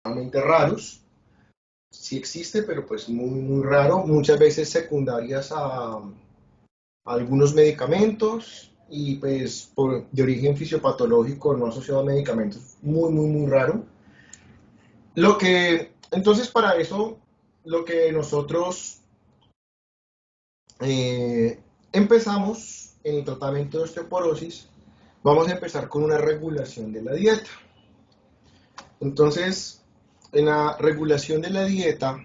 realmente raros. Sí existe, pero pues muy raro, muchas veces secundarias a algunos medicamentos y pues de origen fisiopatológico no asociado a medicamentos, muy raro. Entonces para eso, lo que nosotros empezamos en el tratamiento de osteoporosis, vamos a empezar con una regulación de la dieta. Entonces, en la regulación de la dieta,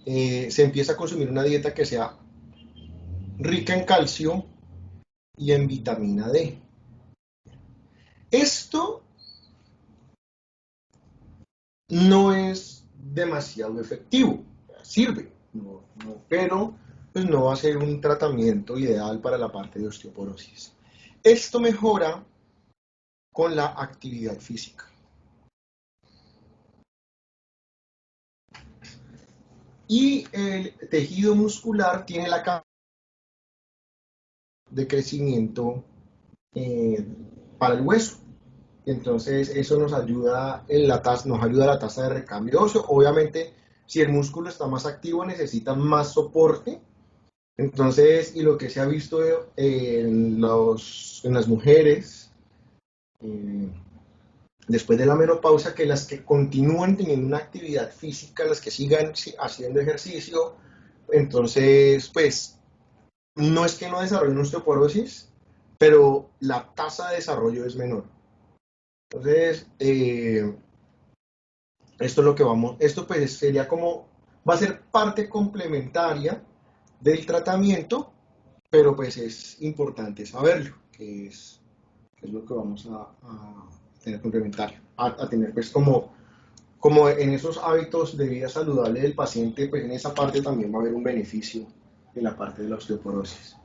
se empieza a consumir una dieta que sea rica en calcio y en vitamina D. Esto no es demasiado efectivo, sirve, pero pues no va a ser un tratamiento ideal para la parte de osteoporosis. Esto mejora con la actividad física. Y el tejido muscular tiene la capacidad de crecimiento para el hueso. Entonces eso nos ayuda a la tasa de recambio óseo. Obviamente, si el músculo está más activo, necesita más soporte. Entonces, y lo que se ha visto en las mujeres, después de la menopausia, que las que continúan teniendo una actividad física, las que sigan haciendo ejercicio, entonces, pues, no es que no desarrollen osteoporosis, pero la tasa de desarrollo es menor. Entonces, esto es lo que esto pues sería como, va a ser parte complementaria del tratamiento, pero pues es importante saberlo, que es lo que vamos a tener complementario, a tener pues como en esos hábitos de vida saludable del paciente, pues en esa parte también va a haber un beneficio en la parte de la osteoporosis.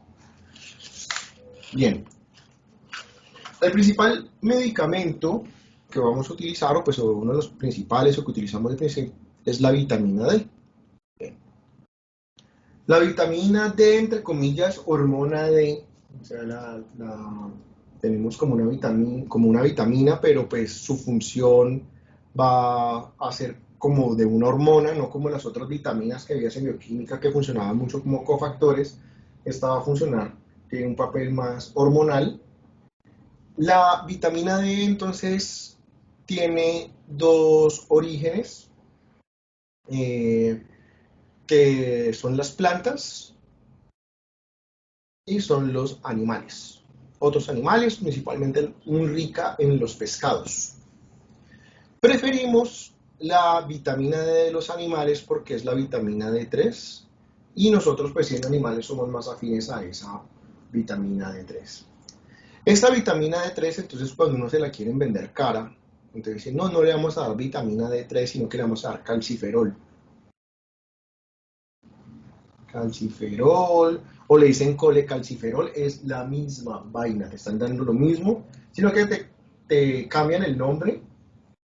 Bien, el principal medicamento que vamos a utilizar, o pues uno de los principales o que utilizamos es la vitamina D. Bien. La vitamina D, entre comillas, hormona D, o sea, tenemos como una vitamina, pero pues su función va a ser como de una hormona, no como las otras vitaminas que había en bioquímica que funcionaban mucho como cofactores. Esta va a funcionar, tiene un papel más hormonal. La vitamina D entonces tiene dos orígenes, eh, que son las plantas y son los animales. Otros animales, principalmente muy rica en los pescados. Preferimos la vitamina D de los animales porque es la vitamina D3 y nosotros pues siendo animales somos más afines a esa vitamina D3. Esta vitamina D3 entonces cuando uno se la quieren vender cara, entonces dicen no le vamos a dar vitamina D3 sino que le vamos a dar calciferol. Calciferol, o le dicen colecalciferol, es la misma vaina, te están dando lo mismo, sino que te cambian el nombre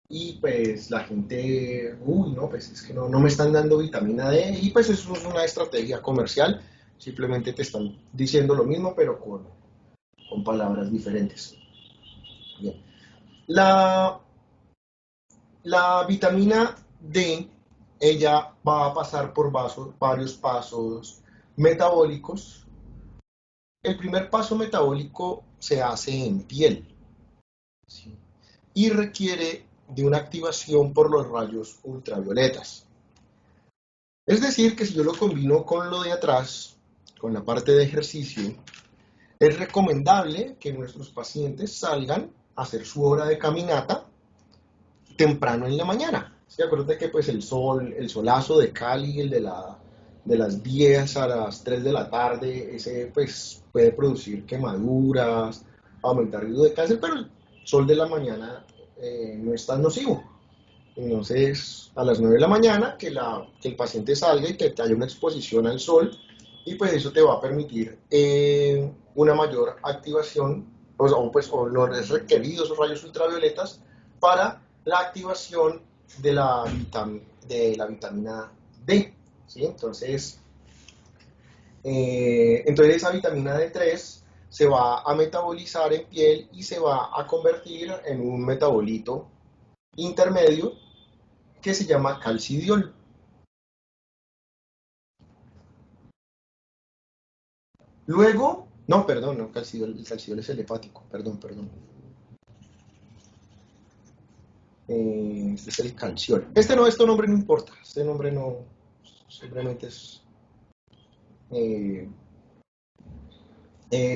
y pues la gente, no, pues es que no me están dando vitamina D y pues eso es una estrategia comercial, simplemente te están diciendo lo mismo pero con palabras diferentes. Bien. La vitamina D, ella va a pasar por varios pasos metabólicos. El primer paso metabólico se hace en piel, ¿sí? Y requiere de una activación por los rayos ultravioletas. Es decir, que si yo lo combino con lo de atrás, con la parte de ejercicio, es recomendable que nuestros pacientes salgan a hacer su hora de caminata temprano en la mañana. ¿Sí? Acuérdate que pues el solazo de Cali, el de las 10 a las 3 de la tarde, ese pues puede producir quemaduras, aumentar el riesgo de cáncer, pero el sol de la mañana no es tan nocivo. Entonces, a las 9 de la mañana, que el paciente salga y que haya una exposición al sol, y pues eso te va a permitir una mayor activación, o los requeridos rayos ultravioletas para la activación de la vitamina D. ¿Sí? Entonces esa vitamina D3 se va a metabolizar en piel y se va a convertir en un metabolito intermedio que se llama calcidiol. Luego, no, perdón, no, calcidiol, el calcidiol es el hepático, perdón. Este es el calciol. Este nombre no importa, este nombre no, simplemente es... eh,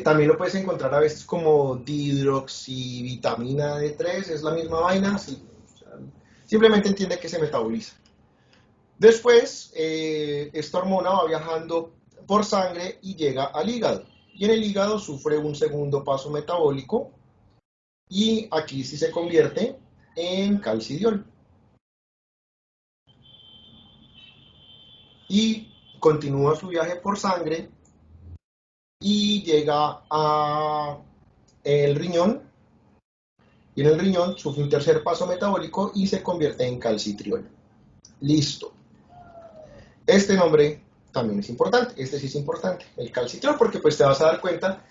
también lo puedes encontrar a veces como dihidroxivitamina D3, es la misma vaina, sí, o sea, simplemente entiende que se metaboliza. Después, esta hormona va viajando por sangre y llega al hígado. Y en el hígado sufre un segundo paso metabólico y aquí sí se convierte en calcidiol. Y continúa su viaje por sangre y llega a el riñón. Y en el riñón sufre un tercer paso metabólico y se convierte en calcitriol. Listo. Este nombre también es importante, este sí es importante, el calcitriol, porque pues te vas a dar cuenta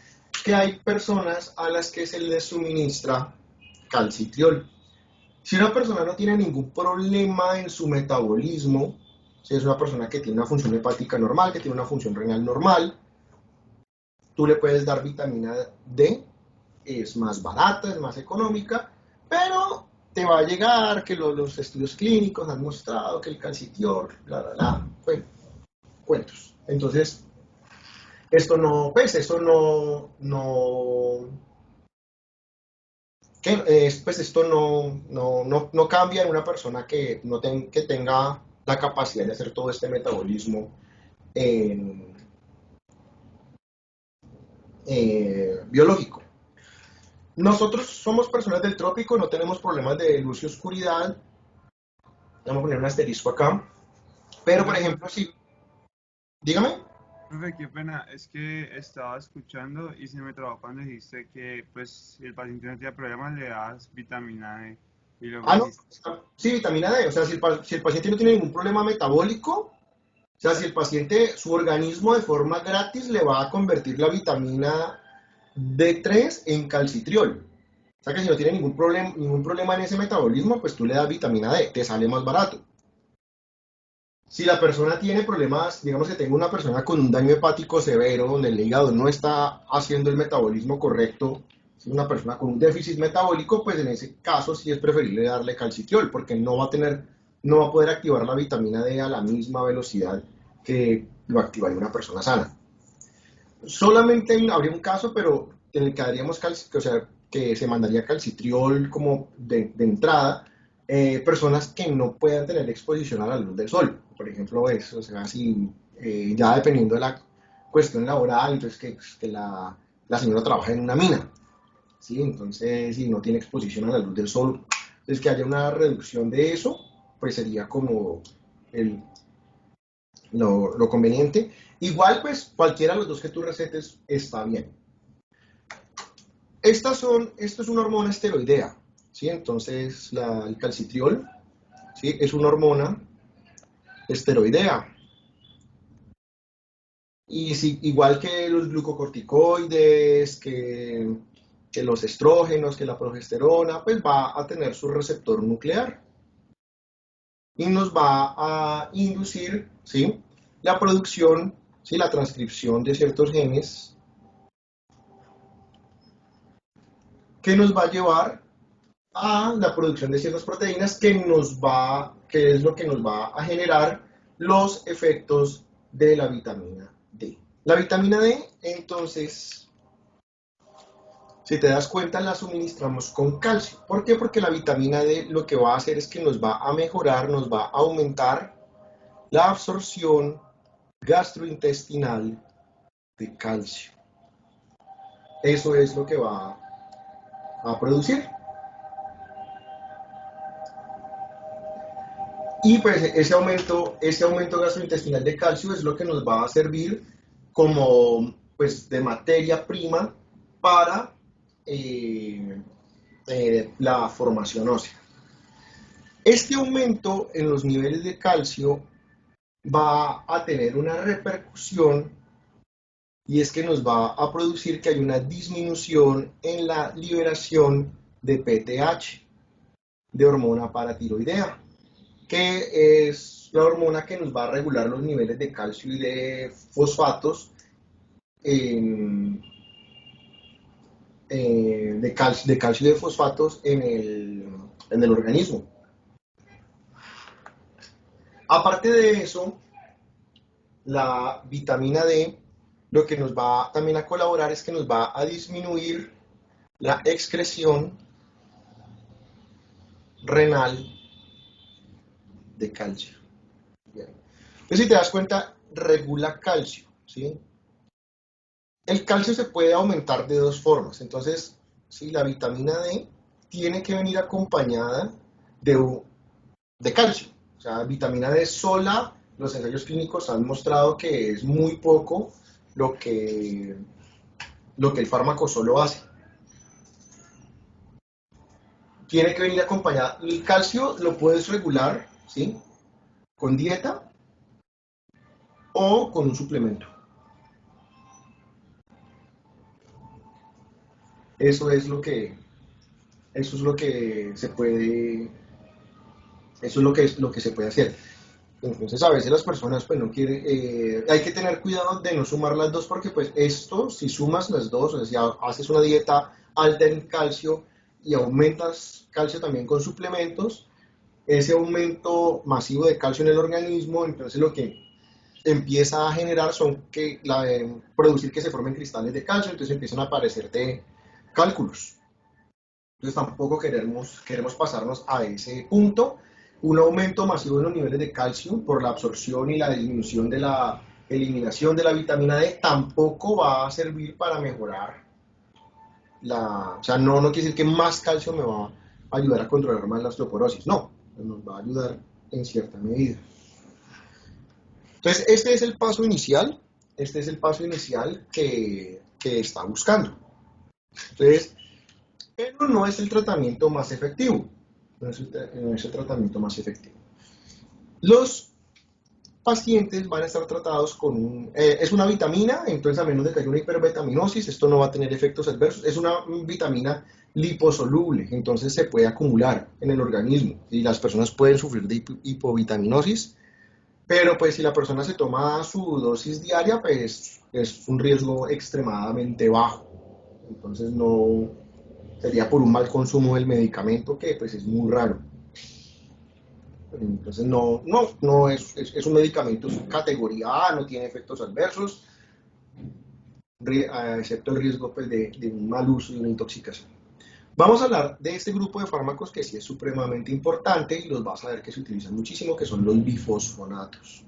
que hay personas a las que se les suministra calcitriol. Si una persona no tiene ningún problema en su metabolismo, si es una persona que tiene una función hepática normal, que tiene una función renal normal, tú le puedes dar vitamina D, es más barata, es más económica, pero te va a llegar que los estudios clínicos han mostrado que el calcitriol, bueno, cuentos. Entonces, esto no, pues, pues esto no cambia en una persona que, que tenga la capacidad de hacer todo este metabolismo en, biológico. Nosotros somos personas del trópico, no tenemos problemas de luz y oscuridad. Vamos a poner un asterisco acá. Pero, por ejemplo, si... Dígame. Profe, qué pena, es que estaba escuchando y se me trabó cuando dijiste que pues si el paciente no tiene problemas le das vitamina D y luego Ah, no. dijiste, Sí, vitamina D. O sea, si el paciente no tiene ningún problema metabólico, o sea, si el paciente, su organismo de forma gratis le va a convertir la vitamina D3 en calcitriol. O sea que si no tiene ningún problema en ese metabolismo, pues tú le das vitamina D, te sale más barato. Si la persona tiene problemas, digamos que tengo una persona con un daño hepático severo, donde el hígado no está haciendo el metabolismo correcto, si una persona con un déficit metabólico, pues en ese caso sí es preferible darle calcitriol, porque no va a poder activar la vitamina D a la misma velocidad que lo activaría una persona sana. Solamente habría un caso, pero en el que daríamos o sea, que se mandaría calcitriol como de entrada, personas que no puedan tener exposición a la luz del sol. Por ejemplo, eso, o sea, si ya dependiendo de la cuestión laboral, entonces que la señora trabaja en una mina, ¿sí? Entonces, si no tiene exposición a la luz del sol, entonces que haya una reducción de eso, pues sería como el, lo conveniente. Igual, pues, cualquiera de los dos que tú recetes está bien. Esto es una hormona esteroidea, ¿sí? Entonces, el calcitriol, ¿sí? Es una hormona esteroidea. Y sí, igual que los glucocorticoides, que los estrógenos, que la progesterona, pues va a tener su receptor nuclear y nos va a inducir, ¿sí? La producción, ¿sí? La transcripción de ciertos genes que nos va a llevar a la producción de ciertas proteínas que es lo que nos va a generar los efectos de la vitamina D. La vitamina D, entonces, si te das cuenta, la suministramos con calcio. ¿Por qué? Porque la vitamina D lo que va a hacer es que nos va a mejorar, nos va a aumentar la absorción gastrointestinal de calcio. Eso es lo que va a producir. Y pues ese aumento gastrointestinal de calcio es lo que nos va a servir como pues de materia prima para la formación ósea. Este aumento en los niveles de calcio va a tener una repercusión y es que nos va a producir que hay una disminución en la liberación de PTH, de hormona paratiroidea, que es la hormona que nos va a regular los niveles de calcio y de fosfatos en, de calcio y de fosfatos en el organismo. Aparte de eso, la vitamina D lo que nos va también a colaborar es que nos va a disminuir la excreción renal de calcio. Bien. Entonces, si te das cuenta, regula calcio, ¿sí? El calcio se puede aumentar de dos formas. Entonces, ¿sí? La vitamina D tiene que venir acompañada de calcio. O sea, vitamina D sola, los ensayos clínicos han mostrado que es muy poco lo que, lo que el fármaco solo hace. Tiene que venir acompañada. El calcio lo puedes regular, ¿sí? Con dieta o con un suplemento. Eso es lo que, eso es lo que se puede, eso es lo que se puede hacer. Entonces a veces las personas pues no quieren, hay que tener cuidado de no sumar las dos porque pues esto, si sumas las dos, o sea, si haces una dieta alta en calcio y aumentas calcio también con suplementos, ese aumento masivo de calcio en el organismo, entonces lo que empieza a generar son producir que se formen cristales de calcio, entonces empiezan a aparecerte cálculos. Entonces tampoco queremos pasarnos a ese punto. Un aumento masivo en los niveles de calcio por la absorción y la disminución de la eliminación de la vitamina D tampoco va a servir para mejorar o sea, no quiere decir que más calcio me va a ayudar a controlar más la osteoporosis, no, nos va a ayudar en cierta medida. Entonces, este es el paso inicial que está buscando. Entonces, pero no es el tratamiento más efectivo. No es el tratamiento más efectivo. Los pacientes van a estar tratados con es una vitamina, entonces a menos de que haya una hipervitaminosis, esto no va a tener efectos adversos. Es una vitamina liposoluble, entonces se puede acumular en el organismo y las personas pueden sufrir de hipovitaminosis, pero pues si la persona se toma su dosis diaria, pues es un riesgo extremadamente bajo. Entonces no sería por un mal consumo del medicamento que pues es muy raro. Entonces no es un medicamento categoría A, no tiene efectos adversos, excepto el riesgo pues, de un mal uso y una intoxicación. Vamos a hablar de este grupo de fármacos que sí es supremamente importante y los vas a ver que se utilizan muchísimo, que son los bifosfonatos.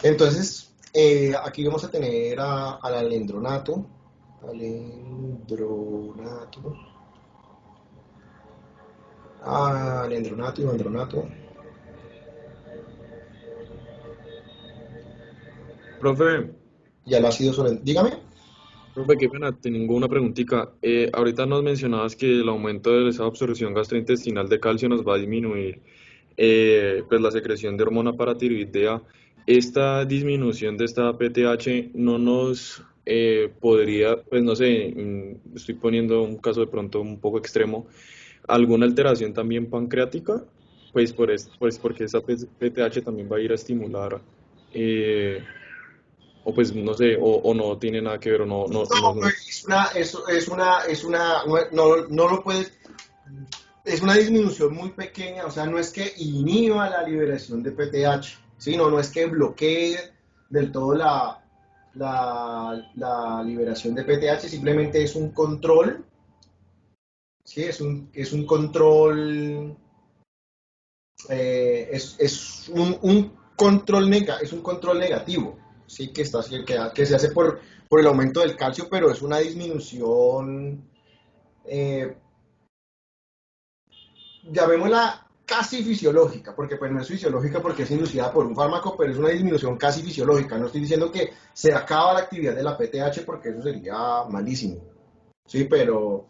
Entonces, aquí vamos a tener al alendronato, alendronato y mandronato. Profe, Y al ácido solente. Dígame. profe, qué pena, tengo una preguntita. Ahorita nos mencionabas que el aumento de esa absorción gastrointestinal de calcio nos va a disminuir pues la secreción de hormona paratiroidea. Esta disminución de esta PTH no nos podría, pues no sé, estoy poniendo un caso de pronto un poco extremo, alguna alteración también pancreática, pues porque esa PTH también va a ir a estimular. eh, o pues no sé, o no tiene nada que ver, o No, no lo puedes, es una disminución muy pequeña, o sea, no es que inhiba la liberación de PTH, ¿sí? No es que bloquee del todo la liberación de PTH, simplemente es un control, ¿sí? Es un control, es un control negativo, ¿sí? Que se hace por el aumento del calcio, pero es una disminución, eh, llamémosla casi fisiológica, porque pues no es fisiológica porque es inducida por un fármaco, pero es una disminución casi fisiológica. No estoy diciendo que se acaba la actividad de la PTH porque eso sería malísimo, ¿sí? Pero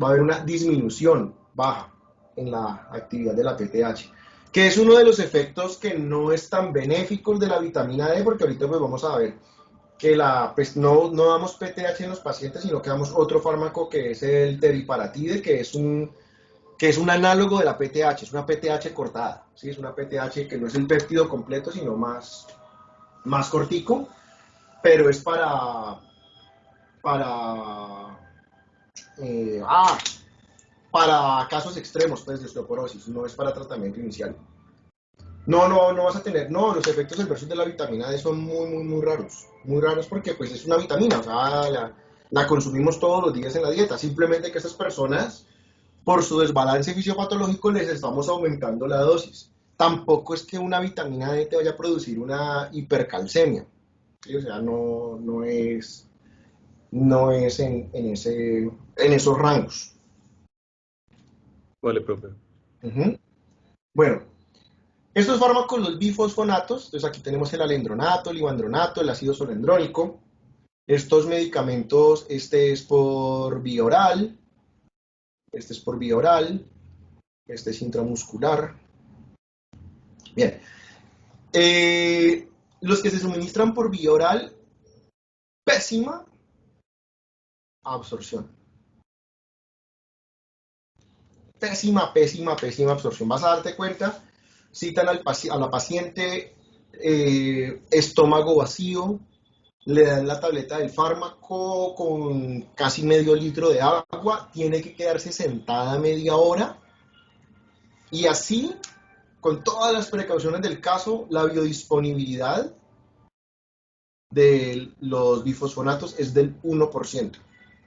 va a haber una disminución baja en la actividad de la PTH. que es uno de los efectos que no es tan benéficos de la vitamina D, porque ahorita pues vamos a ver que pues no damos PTH en los pacientes, sino que damos otro fármaco que es el teriparatide, que es un análogo de la PTH, es una PTH cortada, ¿sí? Es una PTH que no es el péptido completo, sino más cortico, pero es para, eh, ah, para casos extremos pues, de osteoporosis, no es para tratamiento inicial. No vas a tener, no, los efectos adversos de la vitamina D son muy raros porque pues es una vitamina, o sea, la consumimos todos los días en la dieta, simplemente que estas personas, por su desbalance fisiopatológico, les estamos aumentando la dosis. Tampoco es que una vitamina D te vaya a producir una hipercalcemia, ¿sí? O sea, no es en esos rangos. Vale, profe. Uh-huh. Bueno, estos fármacos, los bifosfonatos, entonces aquí tenemos el alendronato, el livandronato, el ácido solendrónico. Estos medicamentos, este es por vía oral, este es por vía oral, este es intramuscular. Bien, los que se suministran por vía oral, pésima absorción. Pésima absorción. Vas a darte cuenta, citan a la paciente estómago vacío, le dan la tableta del fármaco con casi medio litro de agua, tiene que quedarse sentada media hora y así, con todas las precauciones del caso, la biodisponibilidad de los bifosfonatos es del 1%,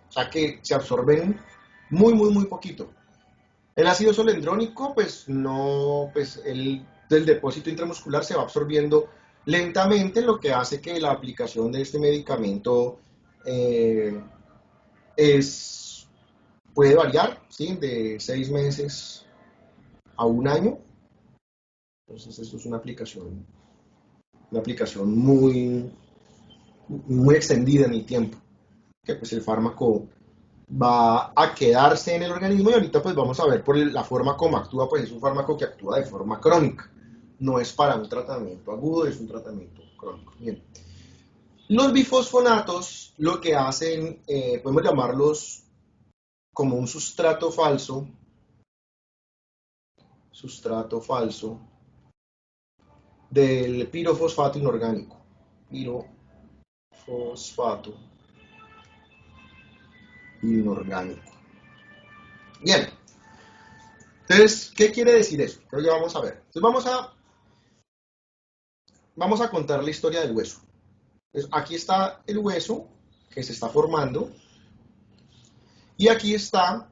o sea que se absorben muy poquito. El ácido solendrónico, pues no, pues del depósito intramuscular se va absorbiendo lentamente, lo que hace que la aplicación de este medicamento eh, puede variar, ¿sí? De 6 meses a un año. Entonces, esto es una aplicación muy extendida en el tiempo, que pues el fármaco va a quedarse en el organismo y ahorita pues vamos a ver por la forma como actúa, pues es un fármaco que actúa de forma crónica, no es para un tratamiento agudo, es un tratamiento crónico. Bien. Los bifosfonatos lo que hacen, podemos llamarlos como un sustrato falso del pirofosfato inorgánico. Pirofosfato inorgánico. Bien. Entonces, ¿qué quiere decir eso? Creo que vamos a ver. Entonces vamos a contar la historia del hueso. Entonces, aquí está el hueso que se está formando y aquí está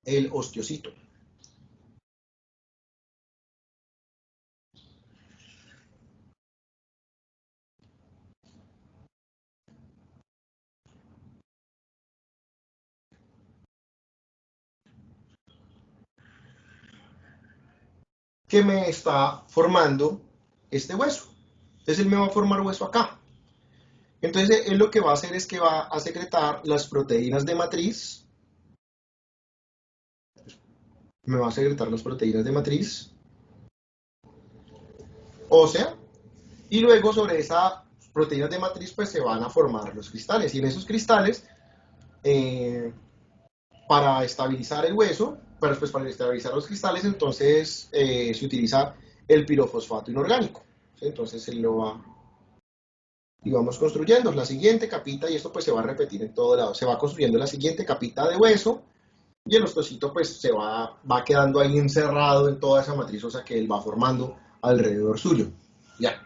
el osteocito. Que me está formando este hueso. Entonces él me va a formar hueso acá. Entonces él lo que va a hacer es que va a secretar las proteínas de matriz. Me va a secretar las proteínas de matriz ósea. Y luego sobre esas proteínas de matriz pues se van a formar los cristales. Y en esos cristales, para estabilizar el hueso, pues para estabilizar los cristales, entonces se utiliza el pirofosfato inorgánico. ¿Sí? Entonces él lo va y vamos construyendo la siguiente capita y esto pues se va a repetir en todo lado. Se va construyendo la siguiente capita de hueso y el osteocito pues se va quedando ahí encerrado en toda esa matriz ósea que él va formando alrededor suyo. Ya.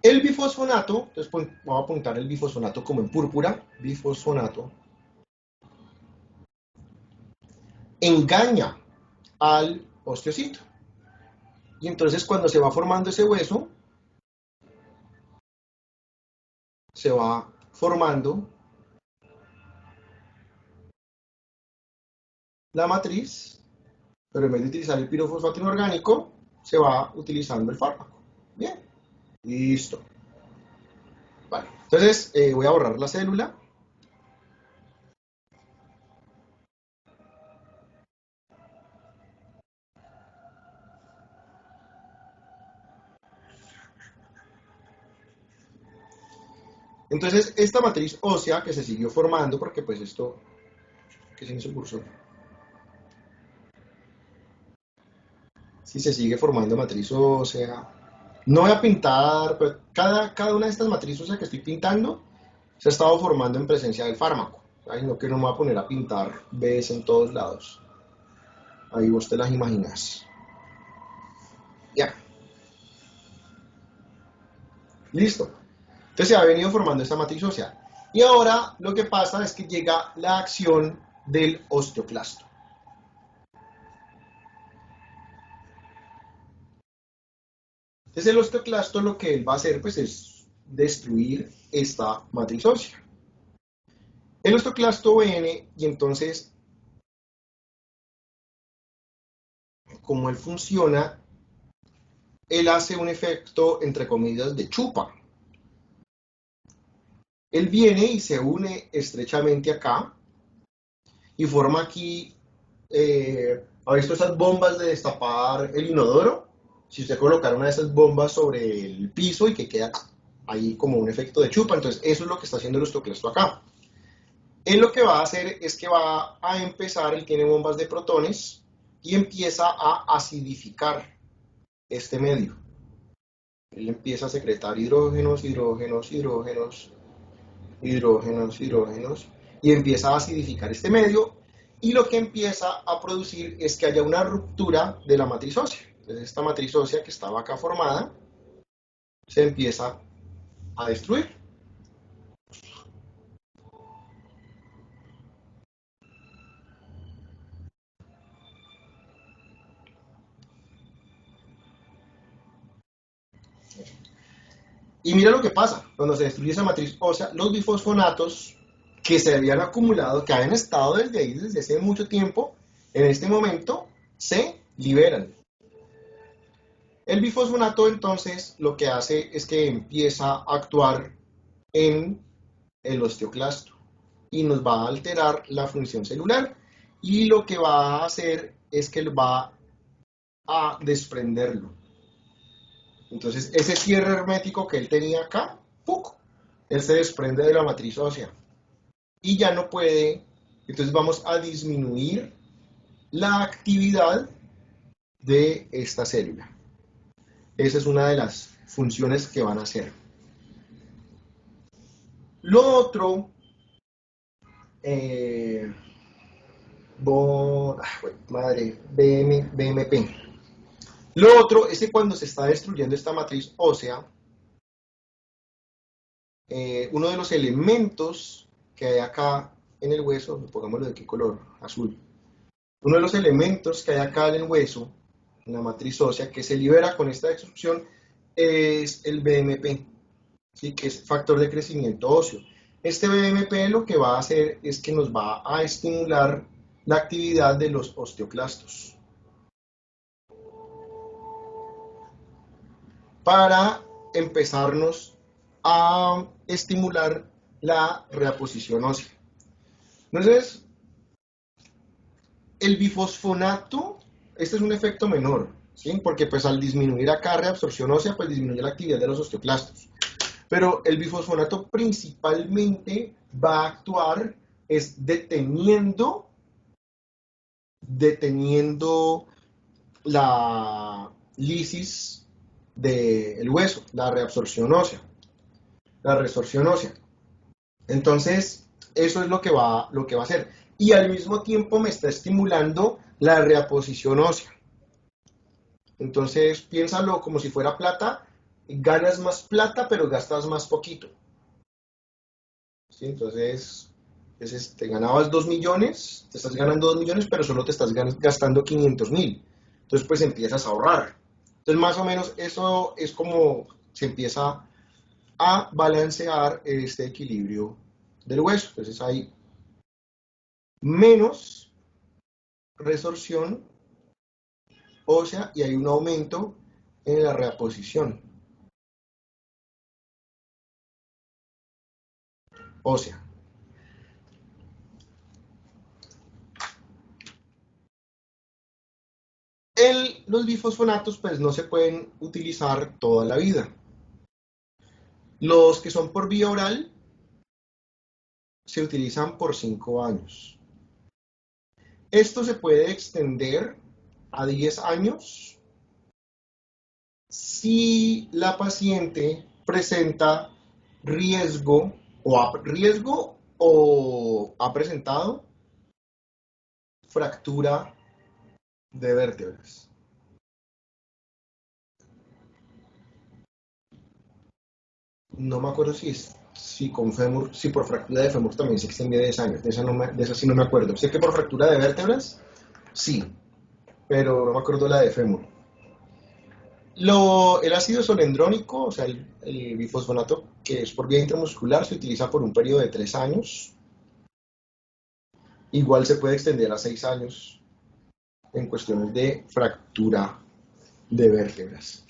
El bifosfonato, entonces vamos a apuntar el bifosfonato como en púrpura, bifosfonato, engaña al osteocito. Y entonces cuando se va formando ese hueso, se va formando la matriz, pero en vez de utilizar el pirofosfato inorgánico, se va utilizando el fármaco. Bien, listo. Vale, entonces voy a borrar la célula. Entonces, esta matriz ósea que se siguió formando, porque pues esto, ¿qué se hizo el cursor? Si se sigue formando matriz ósea. No voy a pintar, pero cada una de estas matrices óseas que estoy pintando se ha estado formando en presencia del fármaco. Ay, no, que no me voy a poner a pintar Bs en todos lados. Ahí vos te las imaginas. Ya. Listo. Entonces se ha venido formando esta matriz ósea. Y ahora lo que pasa es que llega la acción del osteoclasto. Entonces el osteoclasto lo que él va a hacer pues es destruir esta matriz ósea. El osteoclasto viene y entonces, como él funciona, él hace un efecto, entre comillas, de chupa. Él viene y se une estrechamente acá y forma aquí, ¿ha visto esas bombas de destapar el inodoro? Si usted colocara una de esas bombas sobre el piso y que queda ahí como un efecto de chupa, entonces eso es lo que está haciendo el osteoclasto acá. Él lo que va a hacer es que va a empezar, él tiene bombas de protones y empieza a acidificar este medio. Él empieza a secretar hidrógenos, hidrógenos, hidrógenos, hidrógenos, hidrógenos, y empieza a acidificar este medio, y lo que empieza a producir es que haya una ruptura de la matriz ósea. Entonces esta matriz ósea que estaba acá formada se empieza a destruir. Y mira lo que pasa, cuando se destruye esa matriz ósea, los bifosfonatos que se habían acumulado, que habían estado desde ahí desde hace mucho tiempo, en este momento se liberan. El bifosfonato entonces lo que hace es que empieza a actuar en el osteoclasto y nos va a alterar la función celular, y lo que va a hacer es que va a desprenderlo. Entonces ese cierre hermético que él tenía acá, ¡puc!, él se desprende de la matriz ósea y ya no puede. Entonces vamos a disminuir la actividad de esta célula. Esa es una de las funciones que van a hacer. Lo otro, BMP. Lo otro es que cuando se está destruyendo esta matriz ósea, uno de los elementos que hay acá en el hueso, pongámoslo de qué color, azul, uno de los elementos que hay acá en el hueso, en la matriz ósea, que se libera con esta destrucción, es el BMP, ¿sí?, que es factor de crecimiento óseo. Este BMP lo que va a hacer es que nos va a estimular la actividad de los osteoclastos para empezarnos a estimular la reaposición ósea. Entonces, el bifosfonato, este es un efecto menor, ¿sí?, porque pues al disminuir acá reabsorción ósea, pues disminuye la actividad de los osteoclastos. Pero el bifosfonato principalmente va a actuar es deteniendo la lisis del hueso, la reabsorción ósea, la resorción ósea. Entonces, eso es lo que va a hacer. Y al mismo tiempo me está estimulando la reaposición ósea. Entonces, piénsalo como si fuera plata. Ganas más plata, pero gastas más poquito. ¿Sí? Entonces, te ganabas 2 millones, te estás ganando 2 millones, pero solo te estás gastando 500.000. Entonces, pues empiezas a ahorrar. Entonces, más o menos, eso es como se empieza a balancear este equilibrio del hueso. Entonces, hay menos resorción ósea y hay un aumento en la reaposición ósea. Los bifosfonatos pues no se pueden utilizar toda la vida. Los que son por vía oral se utilizan por 5 años. Esto se puede extender a 10 años si la paciente presenta riesgo o ha presentado fractura de vértebras. No me acuerdo si con fémur, si por fractura de fémur también se extiende 10 años. De esa sí no me acuerdo. Sé que por fractura de vértebras, sí, pero no me acuerdo la de fémur. El ácido solendrónico, o sea, el bifosfonato, que es por vía intramuscular, se utiliza por un periodo de 3 años. Igual se puede extender a 6 años en cuestiones de fractura de vértebras.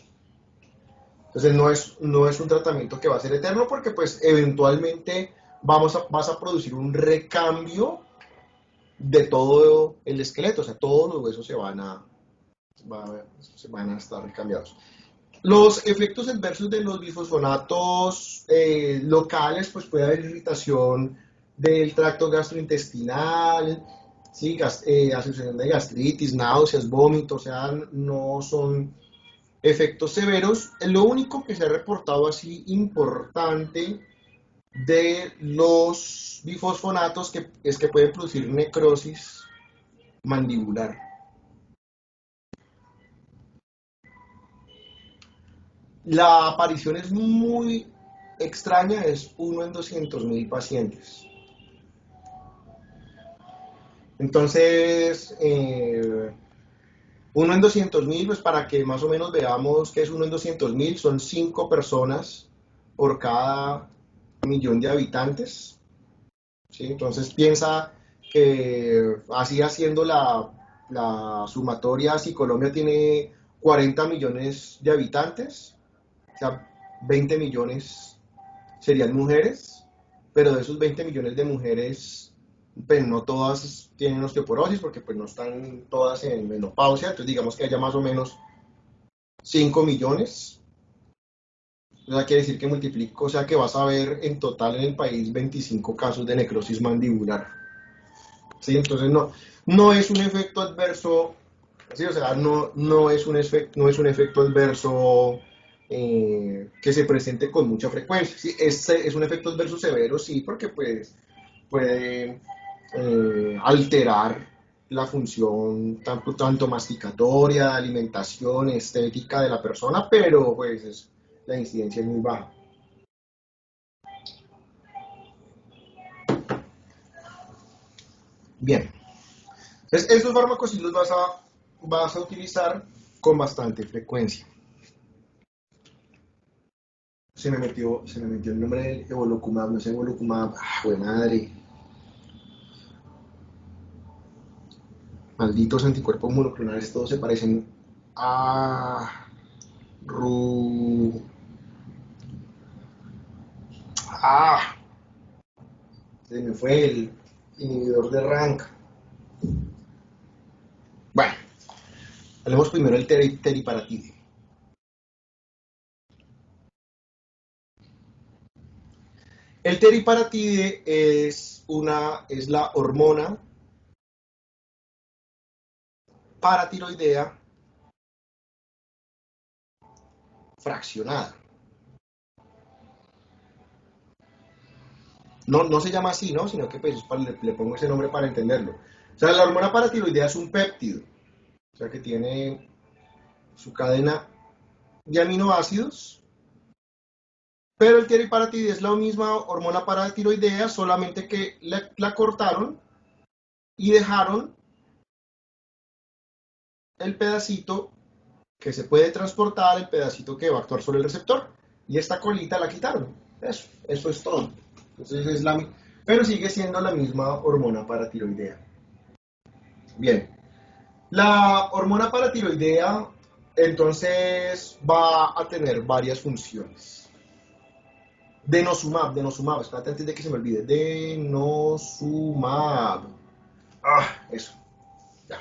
Entonces no es un tratamiento que va a ser eterno porque pues eventualmente vas a producir un recambio de todo el esqueleto, o sea, todos los huesos se van a estar recambiados. Los efectos adversos de los bifosfonatos locales, pues puede haber irritación del tracto gastrointestinal, ¿sí? Asociación de gastritis, náuseas, vómitos, o sea, no son efectos severos. Lo único que se ha reportado así importante de los bifosfonatos es que pueden producir necrosis mandibular. La aparición es muy extraña, es 1 en 200.000 pacientes. Entonces, 1 en 200.000, pues para que más o menos veamos qué es 1 en 200.000, son 5 personas por cada millón de habitantes. ¿Sí? Entonces piensa que así haciendo la sumatoria, si Colombia tiene 40 millones de habitantes, o sea, 20 millones serían mujeres, pero de esos 20 millones de mujeres, pues no todas tienen osteoporosis porque pues no están todas en menopausia, entonces digamos que haya más o menos 5 millones. O sea, quiere decir que multiplico, o sea que vas a ver en total en el país 25 casos de necrosis mandibular. ¿Sí? Entonces no es un efecto adverso, ¿sí? O sea, no es un efecto adverso que se presente con mucha frecuencia. ¿Sí? Es un efecto adverso severo, sí, porque pues, puede alterar la función tanto masticatoria, alimentación, estética de la persona, pero pues la incidencia es muy baja. Bien, entonces estos fármacos sí los vas a utilizar con bastante frecuencia. Se me metió el nombre del evolocumab, no es evolocumab, ¡buena madre! Malditos anticuerpos monoclonales, todos se parecen a... Se me fue el inhibidor de RANK. Bueno, hablemos primero del teriparatide. El teriparatide es la hormona paratiroidea fraccionada. No se llama así, ¿no? Sino que pues, le pongo ese nombre para entenderlo. O sea, la hormona paratiroidea es un péptido, o sea que tiene su cadena de aminoácidos, pero el teriparatide es la misma hormona paratiroidea, solamente que la cortaron y dejaron el pedacito que se puede transportar, el pedacito que va a actuar sobre el receptor, y esta colita la quitaron. Eso es todo. Entonces pero sigue siendo la misma hormona paratiroidea. Bien, la hormona paratiroidea entonces va a tener varias funciones. Denosumab, espérate antes de que se me olvide. Denosumab. Eso. Ya.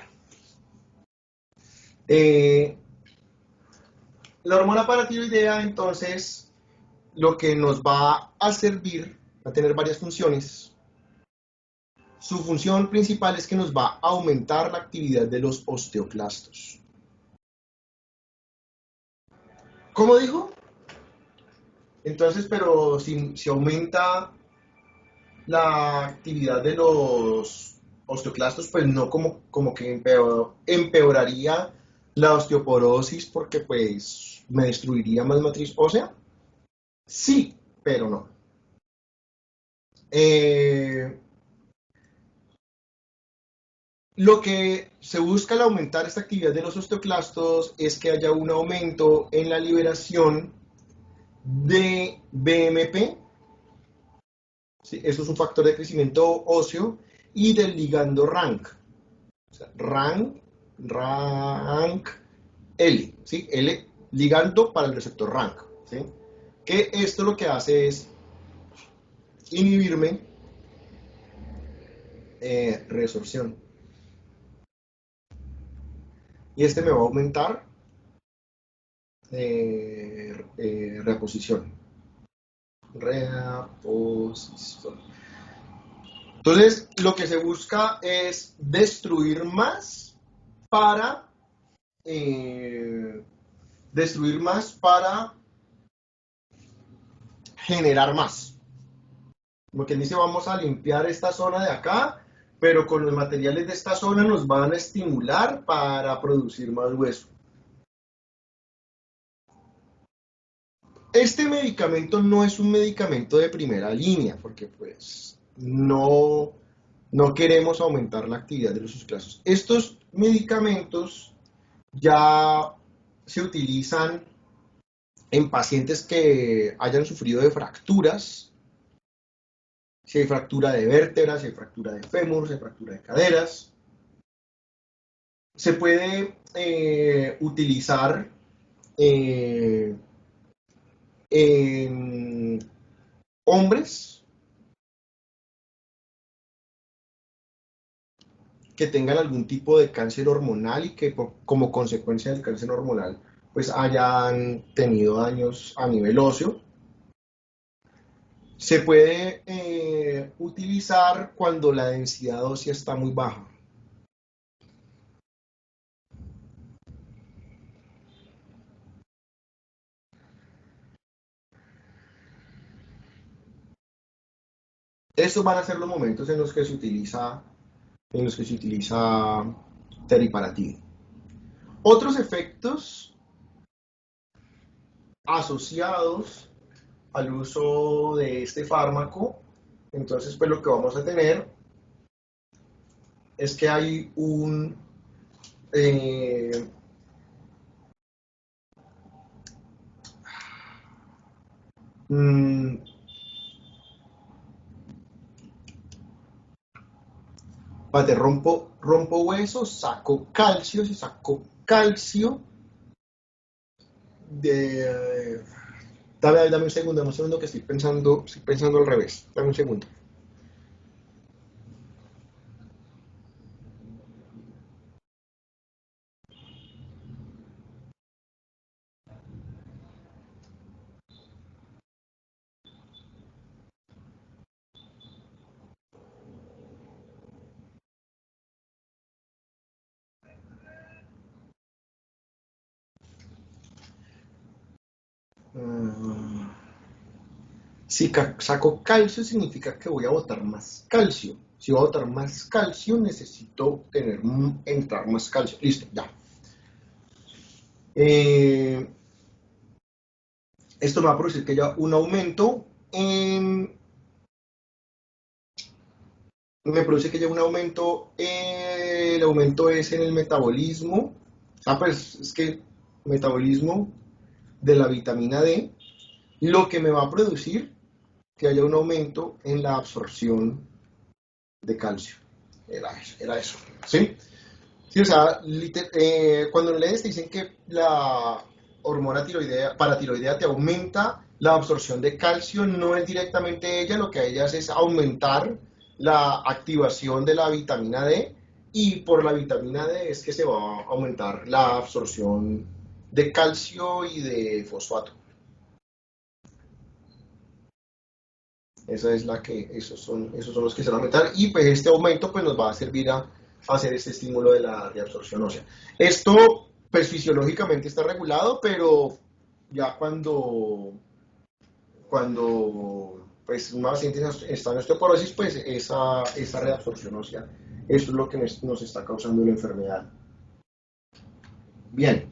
La hormona paratiroidea entonces lo que nos va a servir, va a tener varias funciones. Su función principal es que nos va a aumentar la actividad de los osteoclastos. ¿Cómo dijo? Entonces, pero si aumenta la actividad de los osteoclastos, pues no como que empeoraría la osteoporosis porque pues me destruiría más matriz ósea. Sí, pero no. Lo que se busca al aumentar esta actividad de los osteoclastos es que haya un aumento en la liberación de BMP, ¿sí? Eso es un factor de crecimiento óseo, y del ligando RANK. O sea, RANK L, ¿sí? L, ligando para el receptor RANK, ¿sí? Que esto lo que hace es inhibirme resorción. Y este me va a aumentar reposición. Reposición. Entonces, lo que se busca es destruir más para generar más. Como quien dice, vamos a limpiar esta zona de acá, pero con los materiales de esta zona nos van a estimular para producir más hueso. Este medicamento no es un medicamento de primera línea, porque pues no queremos aumentar la actividad de los osteoclastos. Estos medicamentos ya se utilizan en pacientes que hayan sufrido de fracturas, si hay fractura de vértebras, si hay fractura de fémur, si hay fractura de caderas. Se puede utilizar en hombres que tengan algún tipo de cáncer hormonal y que como consecuencia del cáncer hormonal pues hayan tenido daños a nivel óseo. Se puede utilizar cuando la densidad ósea está muy baja. Estos van a ser los momentos en los que se utiliza teriparatide. Otros efectos asociados al uso de este fármaco, entonces pues lo que vamos a tener es que hay un rompo huesos, saco calcio, si saco calcio de dame un segundo que estoy pensando al revés. Dame un segundo. Si saco calcio significa que voy a botar más calcio. Si voy a botar más calcio, necesito entrar más calcio. Listo, ya. Esto me va a producir que haya un aumento me produce que haya un aumento, el aumento es en el metabolismo, pues es que metabolismo de la vitamina D, lo que me va a producir que haya un aumento en la absorción de calcio. Era eso, ¿sí? Sí, o sea, cuando lees te dicen que la hormona paratiroidea te aumenta la absorción de calcio, no es directamente ella, lo que ella hace es aumentar la activación de la vitamina D, y por la vitamina D es que se va a aumentar la absorción de calcio y de fosfato. Esa es la que, esos son los que se van a aumentar, y pues este aumento pues nos va a servir a hacer este estímulo de la reabsorción ósea. Esto pues fisiológicamente está regulado, pero ya cuando pues una paciente está en osteoporosis, pues esa reabsorción ósea, eso es lo que nos está causando la enfermedad. Bien,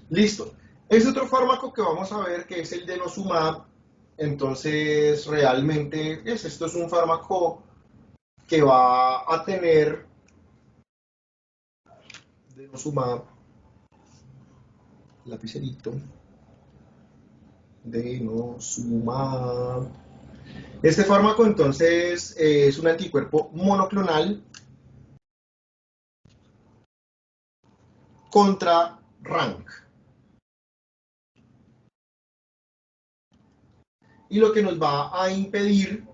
listo. Es otro fármaco que vamos a ver, que es el denosumab. Entonces, realmente, esto es un fármaco que va a tener denosumab, lapicerito, denosumab. Este fármaco, entonces, es un anticuerpo monoclonal contra RANC. Y lo que nos va a impedir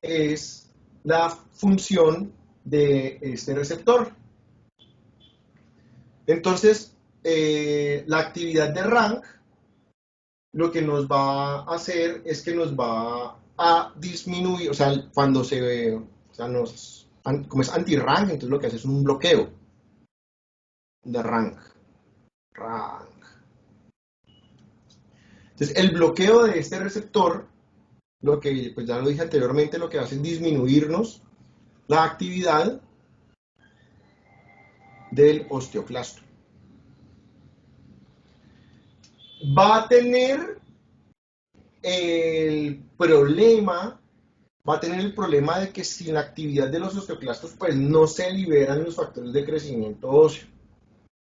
es la función de este receptor. Entonces, la actividad de RANC lo que nos va a hacer es que nos va a disminuir, o sea, cuando o sea, como es anti-RANC, entonces lo que hace es un bloqueo de RANC. Entonces, el bloqueo de este receptor, lo que pues ya lo dije anteriormente, lo que hace es disminuirnos la actividad del osteoclasto. Va a tener el problema de que sin la actividad de los osteoclastos, pues no se liberan los factores de crecimiento óseo.